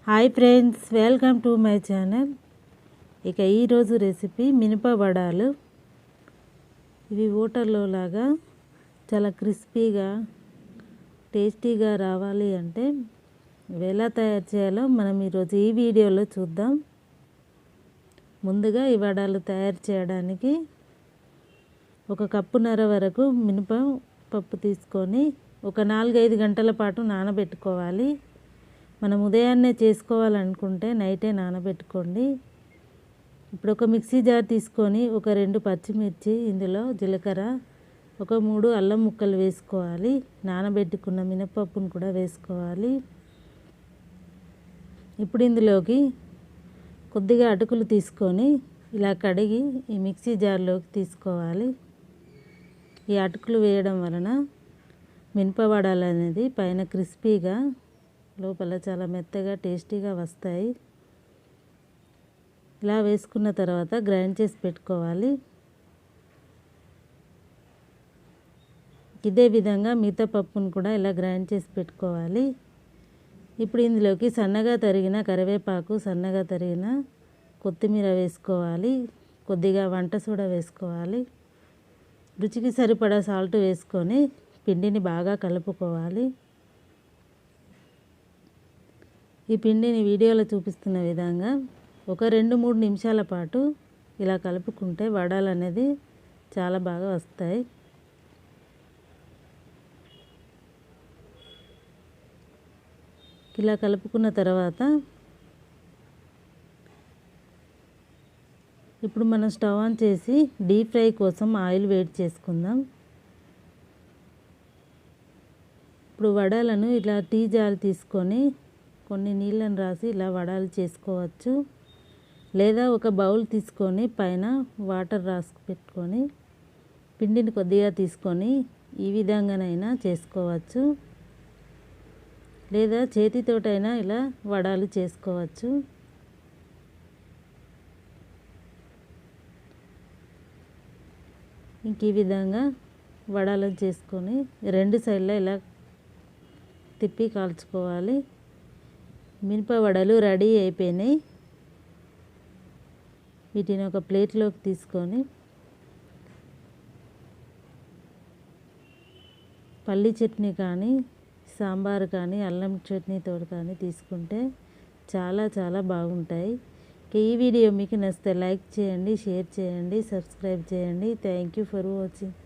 Hi friends, welcome to my channel. ఇక ఈరోజు recipe మినప వడాలు. ఇవి హోటల్లో లాగా చాలా క్రిస్పీగా టేస్టీగా రావాలి అంటే ఎలా తయారు చేయాలో మనం ఈరోజు ఈ వీడియోలో చూద్దాం. ముందుగా ఈ వడాలు తయారు చేయడానికి 1 కప్పున్నర వరకు మినపప్పు తీసుకొని ఒక 4-5 గంటల పాటు నానబెట్టుకోవాలి. మనం ఉదయాన్నే చేసుకోవాలనుకుంటే నైటే నానబెట్టుకోండి. ఇప్పుడు ఒక మిక్సీ జార్ తీసుకొని ఒక 2 పచ్చిమిర్చి, ఇందులో జీలకర్ర, ఒక 3 అల్లం ముక్కలు వేసుకోవాలి. నానబెట్టుకున్న మినపప్పును కూడా వేసుకోవాలి. ఇప్పుడు ఇందులోకి కొద్దిగా అటుకులు తీసుకొని ఇలా కడిగి ఈ మిక్సీ జార్లోకి తీసుకోవాలి. ఈ అటుకులు వేయడం వలన మినపవడాలు అనేది పైన క్రిస్పీగా, లోపల చాలా మెత్తగా టేస్టీగా వస్తాయి. ఇలా వేసుకున్న తర్వాత గ్రైండ్ చేసి పెట్టుకోవాలి. ఇదే విధంగా మిగతా పప్పును కూడా ఇలా గ్రైండ్ చేసి పెట్టుకోవాలి. ఇప్పుడు ఇందులోకి సన్నగా తరిగిన కరివేపాకు, సన్నగా తరిగిన కొత్తిమీర వేసుకోవాలి. కొద్దిగా వంట సోడా వేసుకోవాలి. రుచికి సరిపడా సాల్ట్ వేసుకొని పిండిని బాగా కలుపుకోవాలి. ఈ పిండిని వీడియోలో చూపిస్తున్న విధంగా ఒక 2-3 నిమిషాల పాటు ఇలా కలుపుకుంటే వడలు అనేది చాలా బాగా వస్తాయి. ఇలా కలుపుకున్న తర్వాత ఇప్పుడు మనం స్టవ్ ఆన్ చేసి డీప్ ఫ్రై కోసం ఆయిల్ వేడి చేసుకుందాం. ఇప్పుడు వడలను ఇలా టీ జార్ తీసుకొని కొన్ని నీళ్ళని రాసి ఇలా వడలు చేసుకోవచ్చు. లేదా ఒక బౌల్ తీసుకొని పైన వాటర్ రాసి పెట్టుకొని పిండిని కొద్దిగా తీసుకొని ఈ విధంగానైనా చేసుకోవచ్చు. లేదా చేతితోటైనా ఇలా వడలు చేసుకోవచ్చు. ఇంక ఈ విధంగా వడలను చేసుకొని 2 సైడ్లా ఇలా తిప్పి కాల్చుకోవాలి. మినప వడలు రెడీ అయిపోయినాయి. వీటిని ఒక ప్లేట్లోకి తీసుకొని పల్లి చట్నీ కానీ, సాంబార్ కానీ, అల్లం చట్నీతో కానీ తీసుకుంటే చాలా చాలా బాగుంటాయి. ఈ వీడియో మీకు నచ్చితే లైక్ చేయండి, షేర్ చేయండి, సబ్స్క్రైబ్ చేయండి. Thank you for watching.